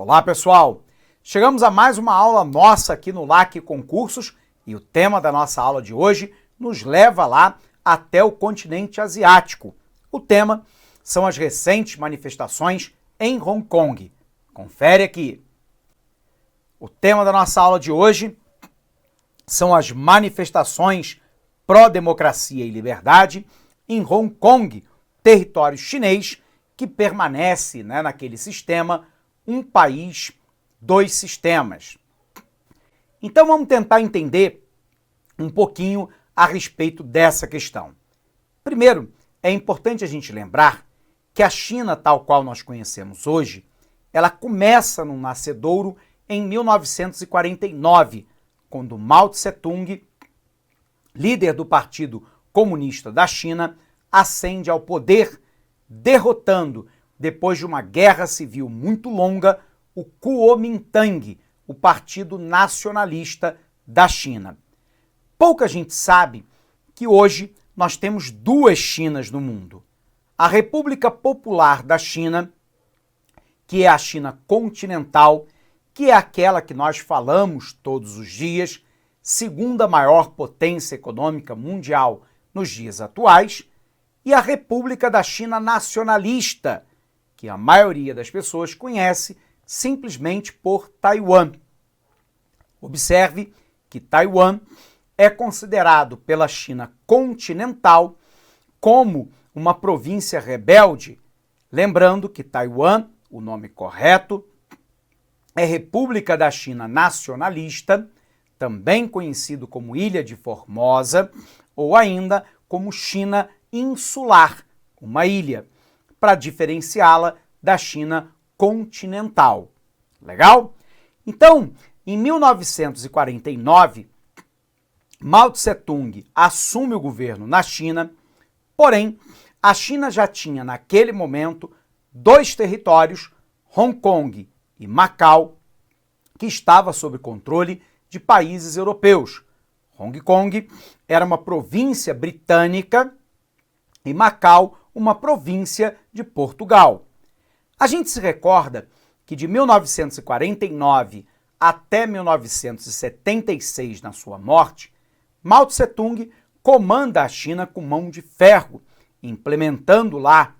Olá, pessoal! Chegamos a mais uma aula nossa aqui no LAC Concursos e o tema da nossa aula de hoje nos leva lá até o continente asiático. O tema são as recentes manifestações em Hong Kong. Confere aqui. O tema da nossa aula de hoje são as manifestações pró-democracia e liberdade em Hong Kong, território chinês que permanece, naquele sistema um país, dois sistemas. Então vamos tentar entender um pouquinho a respeito dessa questão. Primeiro, é importante a gente lembrar que a China, tal qual nós conhecemos hoje, ela começa no nascedouro em 1949, quando Mao Tse-tung, líder do Partido Comunista da China, ascende ao poder, derrotando, depois de uma guerra civil muito longa, o Kuomintang, o Partido Nacionalista da China. Pouca gente sabe que hoje nós temos duas Chinas no mundo. A República Popular da China, que é a China continental, que é aquela que nós falamos todos os dias, segunda maior potência econômica mundial nos dias atuais, e a República da China Nacionalista, que a maioria das pessoas conhece simplesmente por Taiwan. Observe que Taiwan é considerado pela China continental como uma província rebelde, lembrando que Taiwan, o nome correto, é República da China Nacionalista, também conhecido como Ilha de Formosa, ou ainda como China Insular, uma ilha, para diferenciá-la da China continental. Legal? Então, em 1949, Mao Tse-tung assume o governo na China, porém, a China já tinha naquele momento dois territórios, Hong Kong e Macau, que estava sob controle de países europeus. Hong Kong era uma província britânica e Macau uma província de Portugal. A gente se recorda que de 1949 até 1976, na sua morte, Mao Tse-tung comanda a China com mão de ferro, implementando lá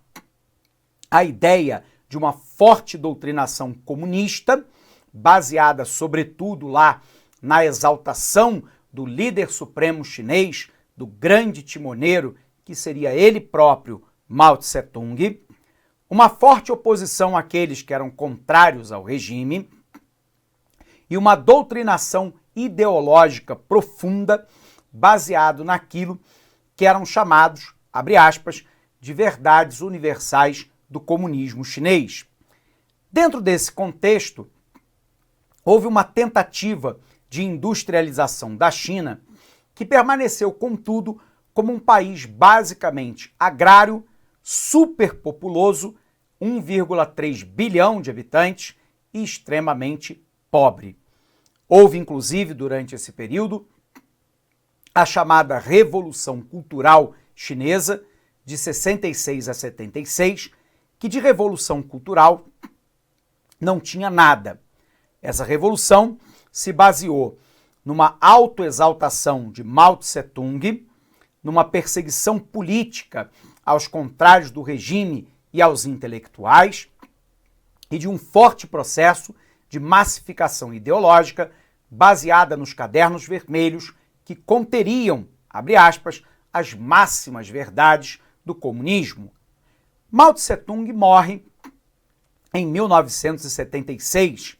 a ideia de uma forte doutrinação comunista, baseada sobretudo lá na exaltação do líder supremo chinês, do grande timoneiro, que seria ele próprio, Mao Tse-tung, uma forte oposição àqueles que eram contrários ao regime e uma doutrinação ideológica profunda baseado naquilo que eram chamados, abre aspas, de verdades universais do comunismo chinês. Dentro desse contexto, houve uma tentativa de industrialização da China que permaneceu, contudo, como um país basicamente agrário, superpopuloso, 1,3 bilhão de habitantes e extremamente pobre. Houve, inclusive, durante esse período, a chamada Revolução Cultural Chinesa, de 66 a 76, que de revolução cultural não tinha nada. Essa revolução se baseou numa autoexaltação de Mao Tse-tung, numa perseguição política aos contrários do regime e aos intelectuais, e de um forte processo de massificação ideológica baseada nos cadernos vermelhos que conteriam, abre aspas, as máximas verdades do comunismo. Mao Tse-tung morre em 1976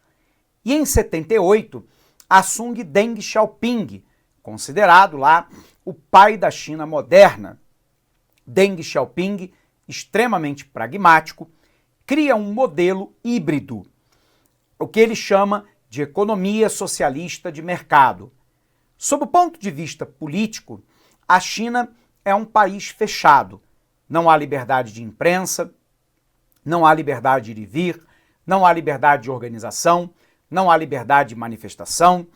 e em 78 assume Deng Xiaoping, considerado lá o pai da China moderna. Deng Xiaoping, extremamente pragmático, cria um modelo híbrido, o que ele chama de economia socialista de mercado. Sob o ponto de vista político, a China é um país fechado. Não há liberdade de imprensa, não há liberdade de ir e vir, não há liberdade de organização, não há liberdade de manifestação,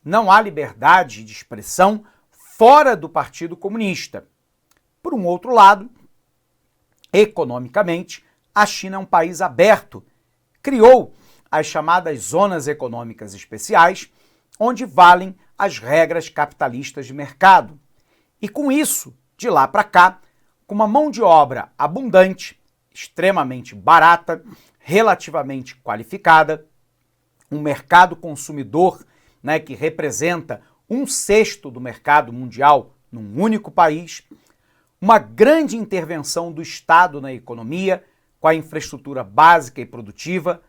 não há liberdade de expressão fora do Partido Comunista. Por um outro lado, economicamente, a China é um país aberto, criou as chamadas zonas econômicas especiais, onde valem as regras capitalistas de mercado. E com isso, de lá para cá, com uma mão de obra abundante, extremamente barata, relativamente qualificada, um mercado consumidor, né, que representa 1/6 do mercado mundial num único país, uma grande intervenção do Estado na economia, com a infraestrutura básica e produtiva,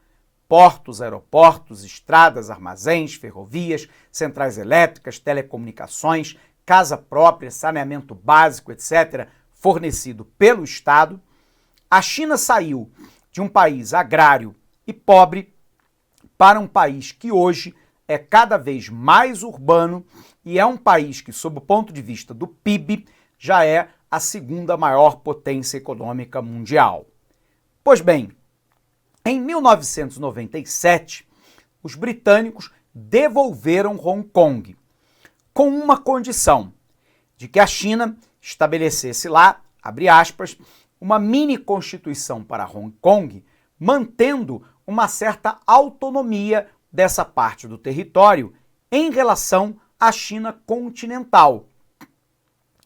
portos, aeroportos, estradas, armazéns, ferrovias, centrais elétricas, telecomunicações, casa própria, saneamento básico, etc., fornecido pelo Estado. A China saiu de um país agrário e pobre para um país que hoje é cada vez mais urbano e é um país que, sob o ponto de vista do PIB, já é a segunda maior potência econômica mundial. Pois bem, em 1997, os britânicos devolveram Hong Kong, com uma condição, de que a China estabelecesse lá, abre aspas, uma mini-constituição para Hong Kong, mantendo uma certa autonomia dessa parte do território em relação à China continental.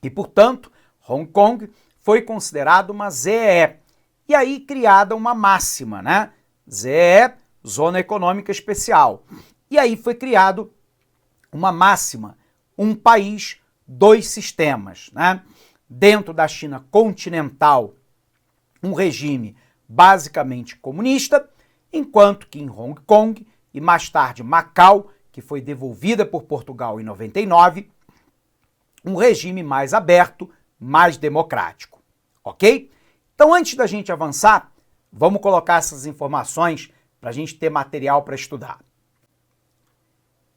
E, portanto, Hong Kong foi considerado uma ZEE. E aí criada uma máxima, né? ZEE, Zona Econômica Especial. E aí foi criado uma máxima, um país, dois sistemas, né? Dentro da China continental, um regime basicamente comunista, enquanto que em Hong Kong e mais tarde Macau, que foi devolvida por Portugal em 99, um regime mais aberto, mais democrático, ok? Então, antes da gente avançar, vamos colocar essas informações para a gente ter material para estudar.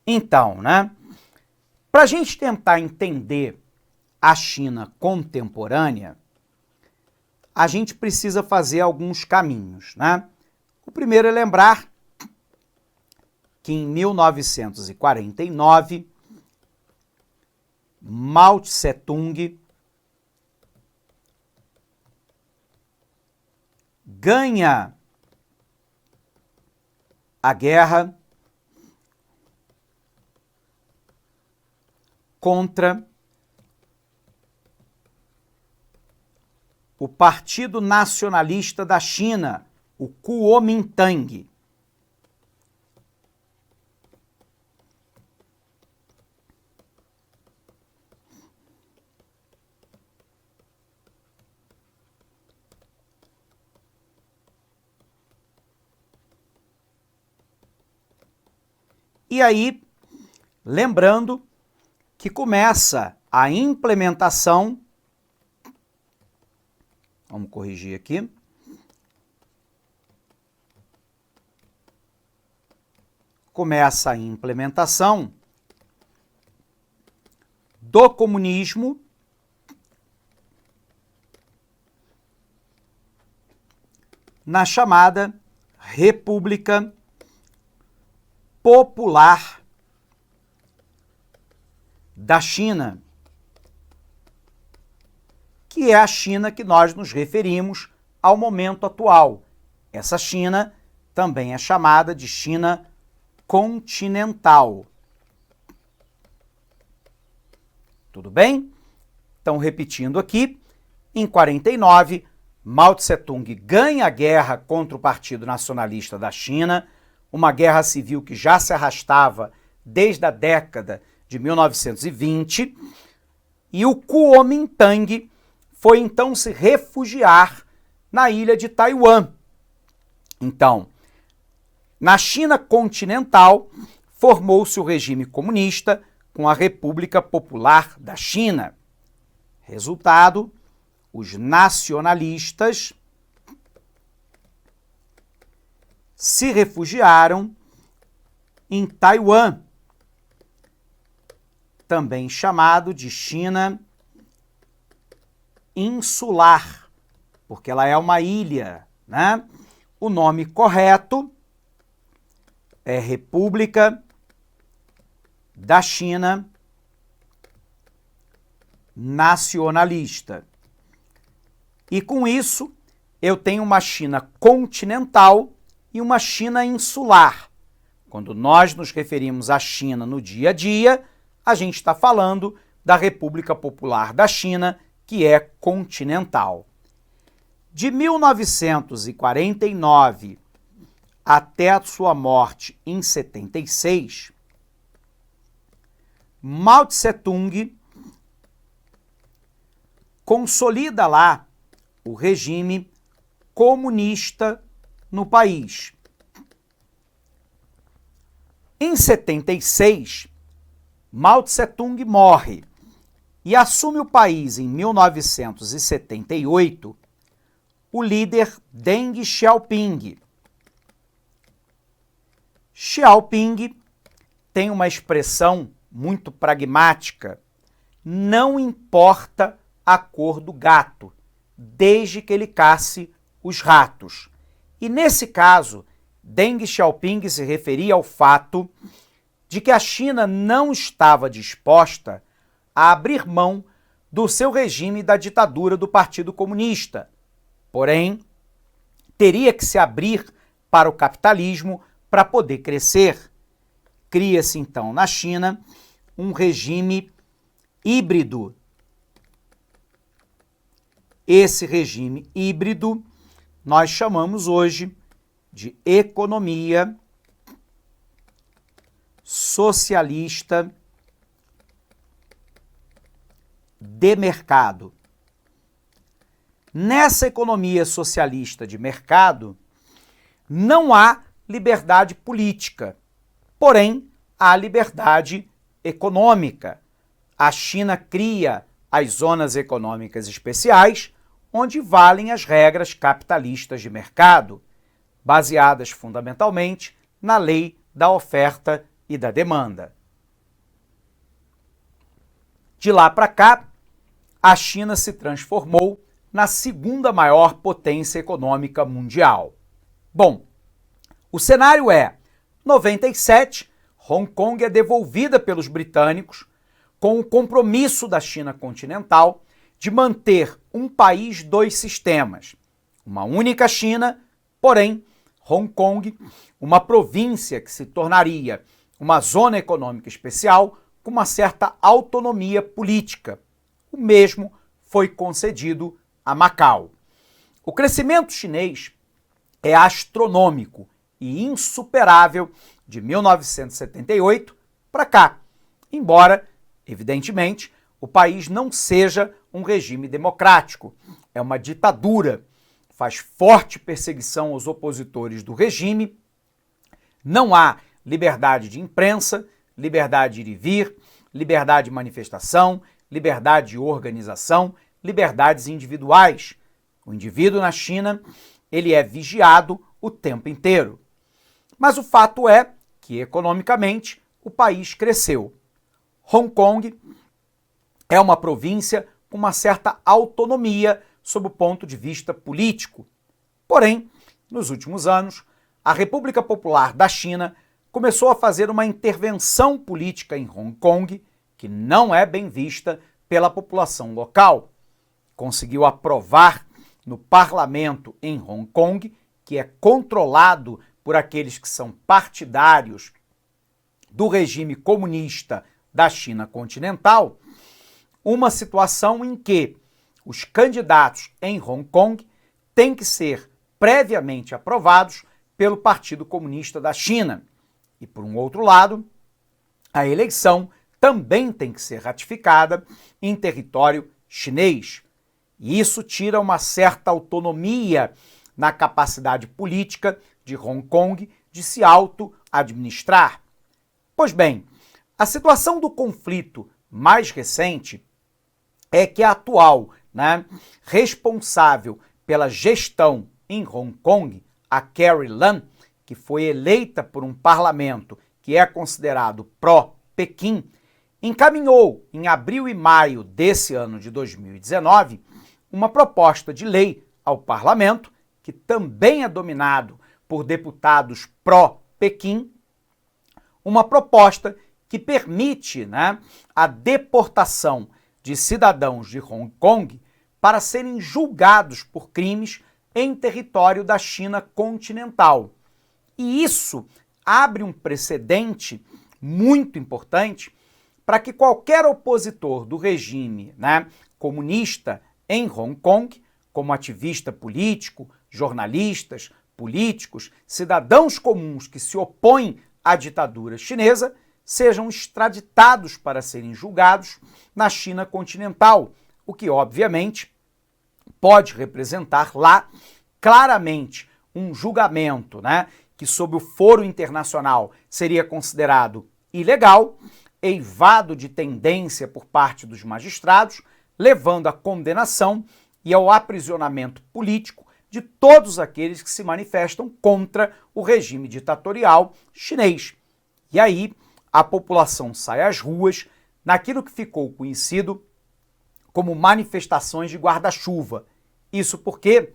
Então, né? Para a gente tentar entender a China contemporânea, a gente precisa fazer alguns caminhos, né? O primeiro é lembrar que em 1949, Mao Tse-tung ganha a guerra contra o Partido Nacionalista da China, o Kuomintang. E aí, lembrando que começa a implementação, vamos corrigir aqui, começa a implementação do comunismo na chamada República Popular da China, que é a China que nós nos referimos ao momento atual. Essa China também é chamada de China continental. Tudo bem? Então, repetindo aqui, em 49, Mao Tse-tung ganha a guerra contra o Partido Nacionalista da China, uma guerra civil que já se arrastava desde a década de 1920, e o Kuomintang foi então se refugiar na ilha de Taiwan. Então, na China continental, formou-se o regime comunista com a República Popular da China. Resultado, os nacionalistas se refugiaram em Taiwan, também chamado de China insular, porque ela é uma ilha, né? O nome correto é República da China Nacionalista. E com isso, eu tenho uma China continental e e uma China insular. Quando nós nos referimos à China no dia a dia, a gente está falando da República Popular da China, que é continental. De 1949 até a sua morte em 76, Mao Tse-tung consolida lá o regime comunista no país. Em 76, Mao Tse-tung morre e assume o país em 1978 o líder Deng Xiaoping. Xiaoping tem uma expressão muito pragmática: não importa a cor do gato, desde que ele casse os ratos. E nesse caso, Deng Xiaoping se referia ao fato de que a China não estava disposta a abrir mão do seu regime da ditadura do Partido Comunista. Porém, teria que se abrir para o capitalismo para poder crescer. Cria-se então na China um regime híbrido. Esse regime híbrido nós chamamos hoje de economia socialista de mercado. Nessa economia socialista de mercado, não há liberdade política, porém há liberdade econômica. A China cria as zonas econômicas especiais, onde valem as regras capitalistas de mercado, baseadas fundamentalmente na lei da oferta e da demanda. De lá para cá, a China se transformou na segunda maior potência econômica mundial. Bom, o cenário é: 97, Hong Kong é devolvida pelos britânicos com o compromisso da China continental de manter um país, dois sistemas, uma única China, porém Hong Kong, uma província que se tornaria uma zona econômica especial com uma certa autonomia política. O mesmo foi concedido a Macau. O crescimento chinês é astronômico e insuperável de 1978 para cá, embora, evidentemente, o país não seja um regime democrático, é uma ditadura, faz forte perseguição aos opositores do regime, não há liberdade de imprensa, liberdade de ir e vir, liberdade de manifestação, liberdade de organização, liberdades individuais. O indivíduo na China, ele é vigiado o tempo inteiro. Mas o fato é que, economicamente, o país cresceu. Hong Kong é uma província com uma certa autonomia sob o ponto de vista político. Porém, nos últimos anos, a República Popular da China começou a fazer uma intervenção política em Hong Kong que não é bem vista pela população local. Conseguiu aprovar no parlamento em Hong Kong, que é controlado por aqueles que são partidários do regime comunista da China continental, uma situação em que os candidatos em Hong Kong têm que ser previamente aprovados pelo Partido Comunista da China. E, por um outro lado, a eleição também tem que ser ratificada em território chinês. E isso tira uma certa autonomia na capacidade política de Hong Kong de se auto-administrar. Pois bem, a situação do conflito mais recente é que a atual, responsável pela gestão em Hong Kong, a Carrie Lam, que foi eleita por um parlamento que é considerado pró-Pequim, encaminhou em abril e maio desse ano de 2019 uma proposta de lei ao parlamento, que também é dominado por deputados pró-Pequim, uma proposta que permite a deportação de cidadãos de Hong Kong para serem julgados por crimes em território da China continental. E isso abre um precedente muito importante para que qualquer opositor do regime, né, comunista em Hong Kong, como ativista político, jornalistas, políticos, cidadãos comuns que se opõem à ditadura chinesa, sejam extraditados para serem julgados na China continental, o que, obviamente, pode representar lá claramente um julgamento, né, que sob o foro internacional seria considerado ilegal, eivado de tendência por parte dos magistrados, levando à condenação e ao aprisionamento político de todos aqueles que se manifestam contra o regime ditatorial chinês. E aí a população sai às ruas naquilo que ficou conhecido como manifestações de guarda-chuva. Isso porque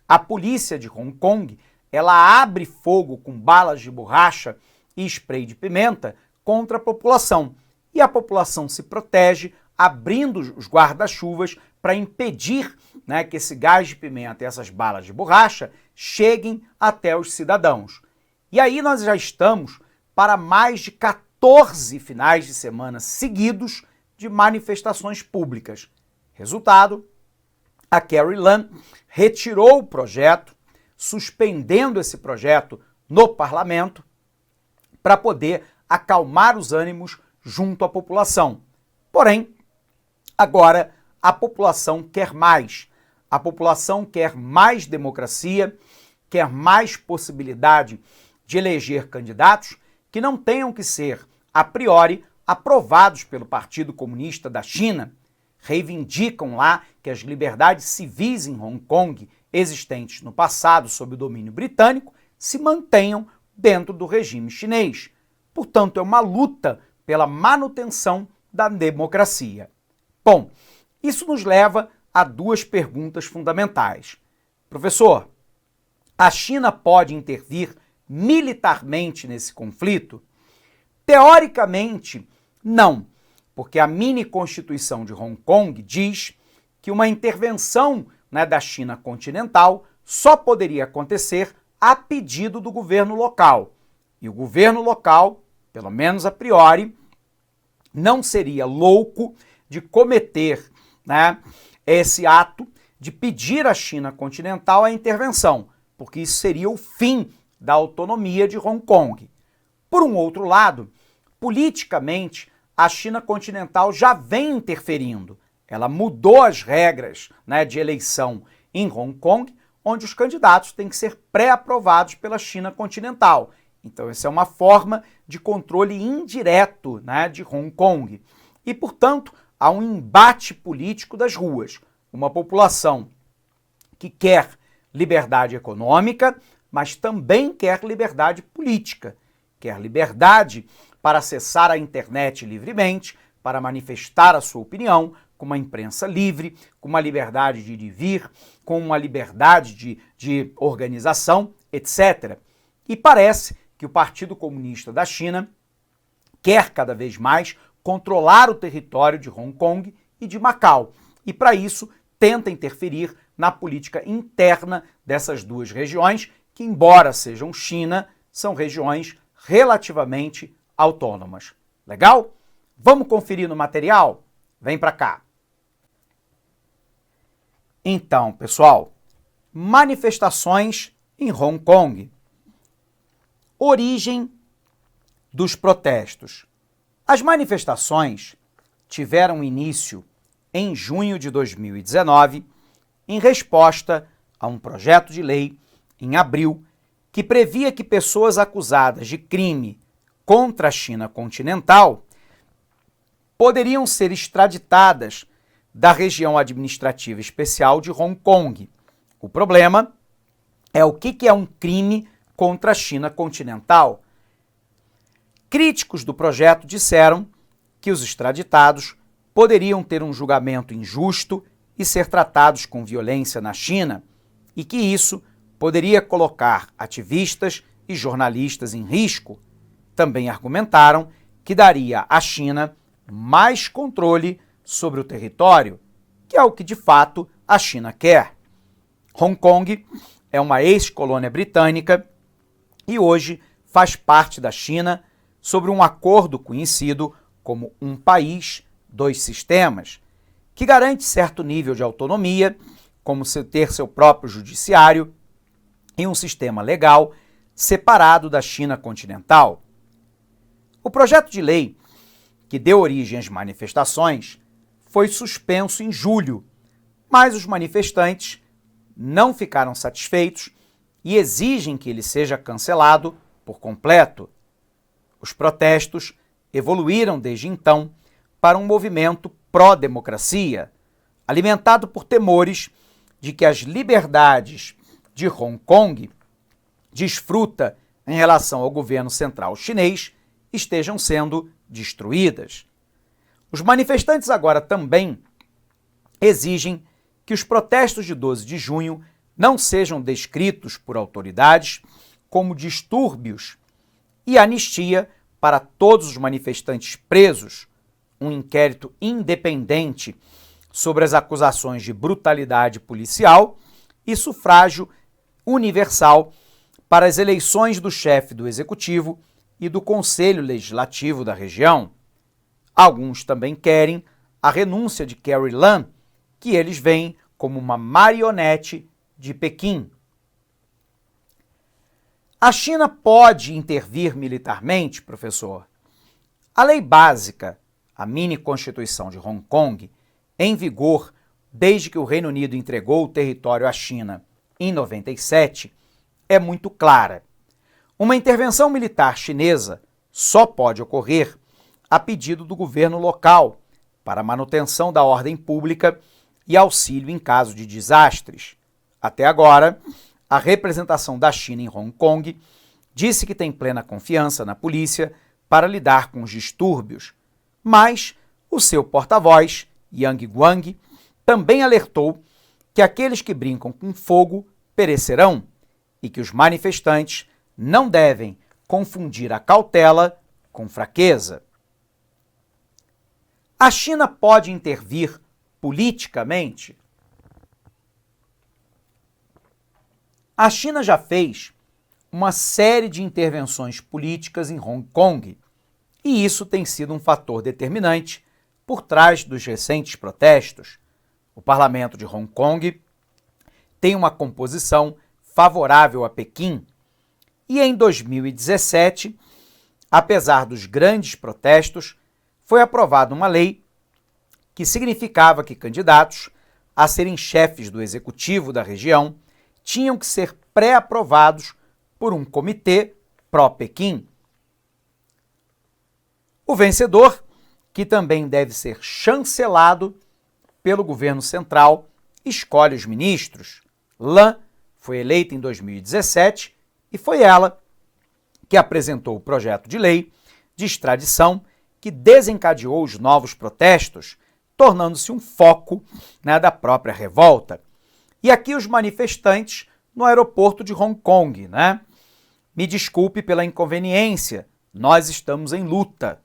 a polícia de Hong Kong, ela abre fogo com balas de borracha e spray de pimenta contra a população. E a população se protege abrindo os guarda-chuvas para impedir, né, que esse gás de pimenta e essas balas de borracha cheguem até os cidadãos. E aí nós já estamos para mais de 14 finais de semana seguidos de manifestações públicas. Resultado, a Carrie Lam retirou o projeto, suspendendo esse projeto no parlamento para poder acalmar os ânimos junto à população. Porém, agora a população quer mais. A população quer mais democracia, quer mais possibilidade de eleger candidatos que não tenham que ser, a priori, aprovados pelo Partido Comunista da China. Reivindicam lá que as liberdades civis em Hong Kong, existentes no passado sob o domínio britânico, se mantenham dentro do regime chinês. Portanto, é uma luta pela manutenção da democracia. Bom, isso nos leva a duas perguntas fundamentais. Professor, a China pode intervir militarmente nesse conflito? Teoricamente, não, porque a mini-constituição de Hong Kong diz que uma intervenção, né, da China continental só poderia acontecer a pedido do governo local. E o governo local, pelo menos a priori, não seria louco de cometer, né, esse ato de pedir à China continental a intervenção, porque isso seria o fim da autonomia de Hong Kong. Por um outro lado, politicamente, a China continental já vem interferindo. Ela mudou as regras, né, de eleição em Hong Kong, onde os candidatos têm que ser pré-aprovados pela China continental. Então, essa é uma forma de controle indireto, né, de Hong Kong. E, portanto, há um embate político das ruas. Uma população que quer liberdade econômica, mas também quer liberdade política. Quer liberdade para acessar a internet livremente, para manifestar a sua opinião, com uma imprensa livre, com uma liberdade de ir e vir, com uma liberdade de organização, etc. E parece que o Partido Comunista da China quer cada vez mais controlar o território de Hong Kong e de Macau. E para isso tenta interferir na política interna dessas duas regiões, que embora sejam China, são regiões relativamente autônomas. Legal? Vamos conferir no material? Vem para cá. Então, pessoal, manifestações em Hong Kong. Origem dos protestos. As manifestações tiveram início em junho de 2019, em resposta a um projeto de lei, em abril, que previa que pessoas acusadas de crime contra a China continental poderiam ser extraditadas da região administrativa especial de Hong Kong. O problema é o que é um crime contra a China continental. Críticos do projeto disseram que os extraditados poderiam ter um julgamento injusto e ser tratados com violência na China, e que isso poderia colocar ativistas e jornalistas em risco. Também argumentaram que daria à China mais controle sobre o território, que é o que de fato a China quer. Hong Kong é uma ex-colônia britânica e hoje faz parte da China sobre um acordo conhecido como Um País, Dois Sistemas, que garante certo nível de autonomia, como ter seu próprio judiciário e um sistema legal separado da China continental. O projeto de lei que deu origem às manifestações foi suspenso em julho, mas os manifestantes não ficaram satisfeitos e exigem que ele seja cancelado por completo. Os protestos evoluíram desde então para um movimento pró-democracia, alimentado por temores de que as liberdades de Hong Kong desfruta em relação ao governo central chinês estejam sendo destruídas. Os manifestantes agora também exigem que os protestos de 12 de junho não sejam descritos por autoridades como distúrbios e anistia para todos os manifestantes presos, um inquérito independente sobre as acusações de brutalidade policial e sufrágio universal para as eleições do chefe do Executivo e do Conselho Legislativo da região. Alguns também querem a renúncia de Carrie Lam, que eles veem como uma marionete de Pequim. A China pode intervir militarmente, professor? A lei básica, a mini-constituição de Hong Kong, em vigor desde que o Reino Unido entregou o território à China em 97, é muito clara. Uma intervenção militar chinesa só pode ocorrer a pedido do governo local para a manutenção da ordem pública e auxílio em caso de desastres. Até agora, a representação da China em Hong Kong disse que tem plena confiança na polícia para lidar com os distúrbios, mas o seu porta-voz, Yang Guang, também alertou que aqueles que brincam com fogo perecerão e que os manifestantes não devem confundir a cautela com fraqueza. A China pode intervir politicamente? A China já fez uma série de intervenções políticas em Hong Kong, e isso tem sido um fator determinante por trás dos recentes protestos. O parlamento de Hong Kong tem uma composição favorável a Pequim, e em 2017, apesar dos grandes protestos, foi aprovada uma lei que significava que candidatos a serem chefes do executivo da região tinham que ser pré-aprovados por um comitê pró-Pequim. O vencedor, que também deve ser chancelado pelo governo central, escolhe os ministros. Lam foi eleita em 2017 e foi ela que apresentou o projeto de lei de extradição que desencadeou os novos protestos, tornando-se um foco, da própria revolta. E aqui os manifestantes no aeroporto de Hong Kong, Me desculpe pela inconveniência, nós estamos em luta,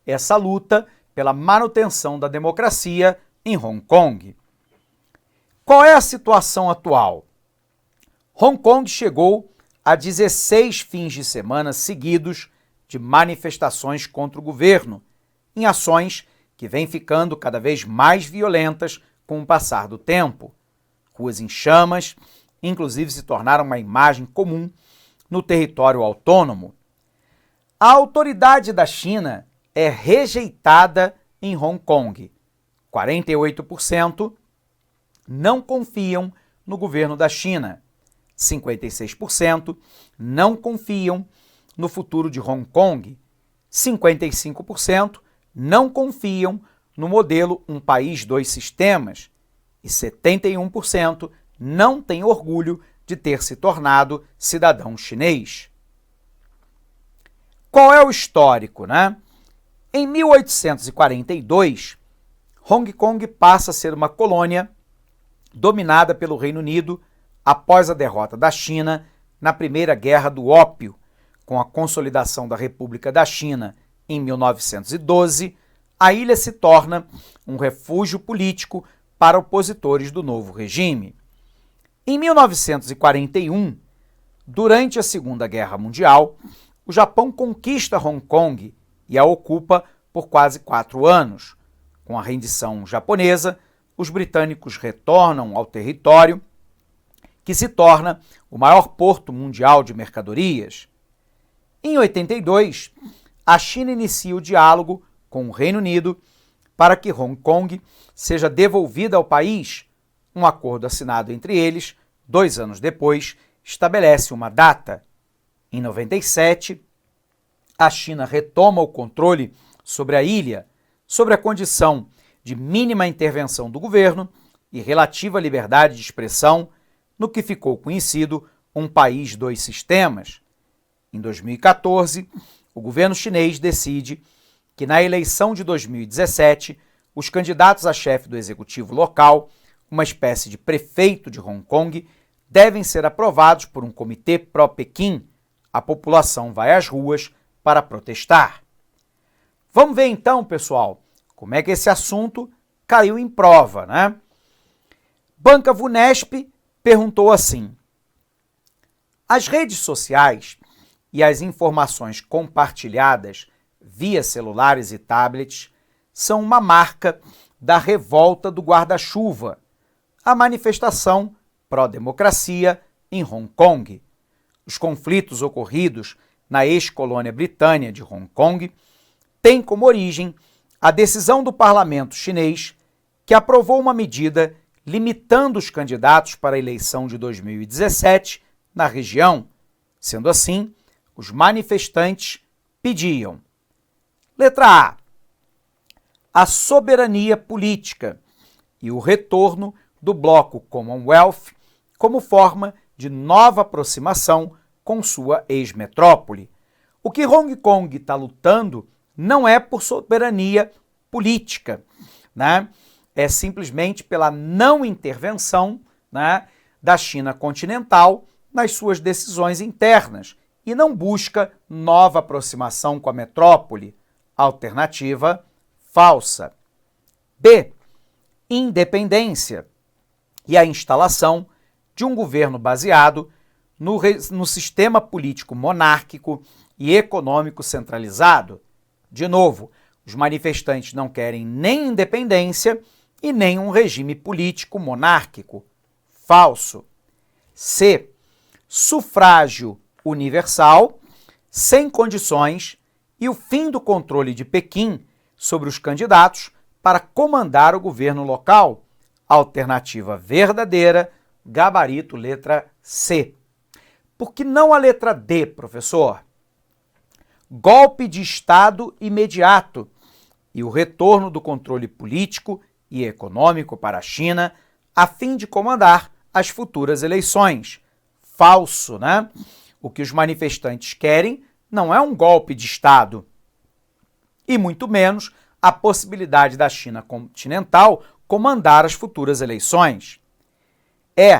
Essa luta pela manutenção da democracia em Hong Kong. Qual é a situação atual? Hong Kong chegou a 16 fins de semana seguidos de manifestações contra o governo, em ações que vêm ficando cada vez mais violentas com o passar do tempo. Ruas em chamas, inclusive se tornaram uma imagem comum no território autônomo. A autoridade da China é rejeitada em Hong Kong. 48% não confiam no governo da China. 56% não confiam no futuro de Hong Kong. 55% não confiam no modelo Um País, Dois Sistemas. E 71% não têm orgulho de ter se tornado cidadão chinês. Qual é o histórico, Em 1842, Hong Kong passa a ser uma colônia dominada pelo Reino Unido após a derrota da China na Primeira Guerra do Ópio. Com a consolidação da República da China em 1912, a ilha se torna um refúgio político para opositores do novo regime. Em 1941, Durante a Segunda Guerra Mundial, o Japão conquista Hong Kong e a ocupa por quase 4 anos. Com a rendição japonesa, os britânicos retornam ao território, que se torna o maior porto mundial de mercadorias. Em 82, a China inicia o diálogo com o Reino Unido para que Hong Kong seja devolvida ao país. Um acordo assinado entre eles, 2 anos depois, estabelece uma data. Em 97, a China retoma o controle sobre a ilha, sobre a condição de mínima intervenção do governo e relativa liberdade de expressão, no que ficou conhecido um país, 2 sistemas. Em 2014, o governo chinês decide que na eleição de 2017, os candidatos a chefe do executivo local, uma espécie de prefeito de Hong Kong, devem ser aprovados por um comitê pró-Pequim. A população vai às ruas para protestar. Vamos ver então, pessoal, como é que esse assunto caiu em prova, né? Banca Vunesp perguntou assim: as redes sociais e as informações compartilhadas via celulares e tablets são uma marca da revolta do guarda-chuva, a manifestação pró-democracia em Hong Kong. Os conflitos ocorridos na ex-colônia britânica de Hong Kong têm como origem a decisão do parlamento chinês que aprovou uma medida limitando os candidatos para a eleição de 2017 na região. Sendo assim, os manifestantes pediam: letra A soberania política e o retorno do bloco Commonwealth como forma de nova aproximação com sua ex-metrópole. O que Hong Kong está lutando não é por soberania política, né? É simplesmente pela não intervenção, né, da China continental nas suas decisões internas e não busca nova aproximação com a metrópole. Alternativa falsa. B. Independência e a instalação de um governo baseado no sistema político monárquico e econômico centralizado. De novo, os manifestantes não querem nem independência e nem um regime político monárquico. Falso. C. Sufrágio universal, sem condições, e o fim do controle de Pequim sobre os candidatos para comandar o governo local. Alternativa verdadeira, gabarito letra C. Por que não a letra D, professor? Golpe de Estado imediato e o retorno do controle político e econômico para a China a fim de comandar as futuras eleições. Falso, né? O que os manifestantes querem não é um golpe de Estado, e muito menos a possibilidade da China continental comandar as futuras eleições. É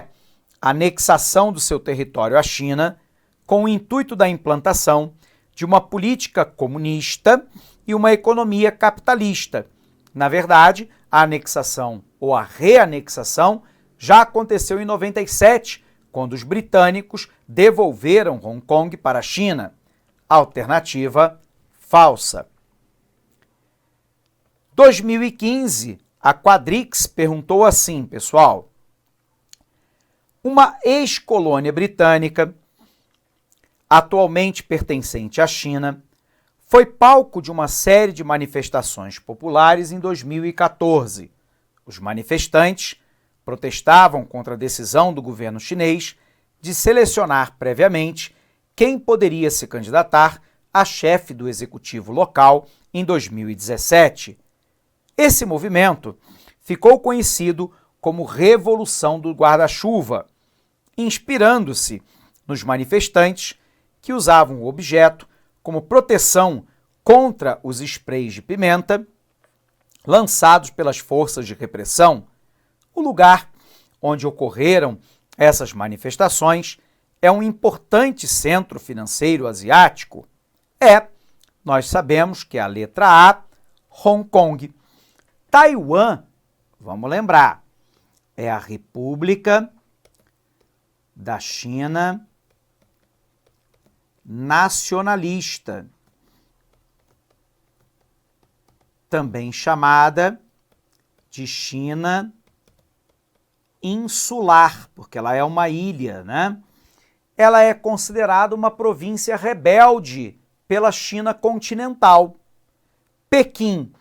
a anexação do seu território à China com o intuito da implantação de uma política comunista e uma economia capitalista. Na verdade, a anexação ou a reanexação já aconteceu em 97, quando os britânicos devolveram Hong Kong para a China. Alternativa falsa. 2015, a Quadrix perguntou assim, pessoal: uma ex-colônia britânica, atualmente pertencente à China, foi palco de uma série de manifestações populares em 2014. Os manifestantes protestavam contra a decisão do governo chinês de selecionar previamente quem poderia se candidatar a chefe do executivo local em 2017. Esse movimento ficou conhecido como Revolução do Guarda-Chuva, inspirando-se nos manifestantes que usavam o objeto como proteção contra os sprays de pimenta lançados pelas forças de repressão. O lugar onde ocorreram essas manifestações é um importante centro financeiro asiático. Nós sabemos que a letra A, Hong Kong. Taiwan, vamos lembrar, é a República da China nacionalista, também chamada de China insular, porque ela é uma ilha, né? Ela é considerada uma província rebelde pela China continental. Pequim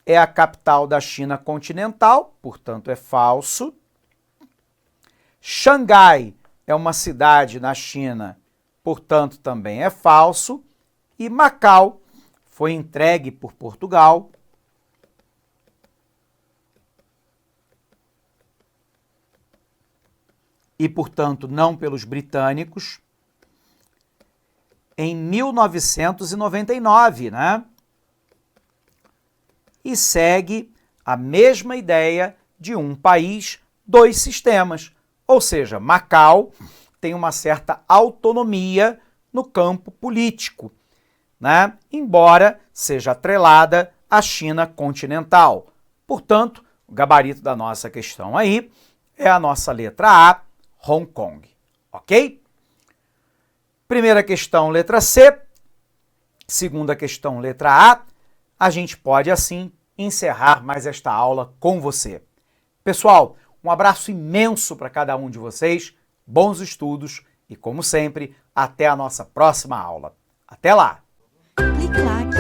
é a capital da China continental, portanto é falso. Xangai é uma cidade na China, portanto também é falso. E Macau foi entregue por Portugal e, portanto, não pelos britânicos, em 1999, né? E segue a mesma ideia de um país, dois sistemas. Ou seja, Macau tem uma certa autonomia no campo político, né? Embora seja atrelada à China continental. Portanto, o gabarito da nossa questão aí é a nossa letra A, Hong Kong, ok? Primeira questão, letra C. Segunda questão, letra A. A gente pode, assim, encerrar mais esta aula com você. Pessoal, um abraço imenso para cada um de vocês, bons estudos e, como sempre, até a nossa próxima aula. Até lá! Clique like.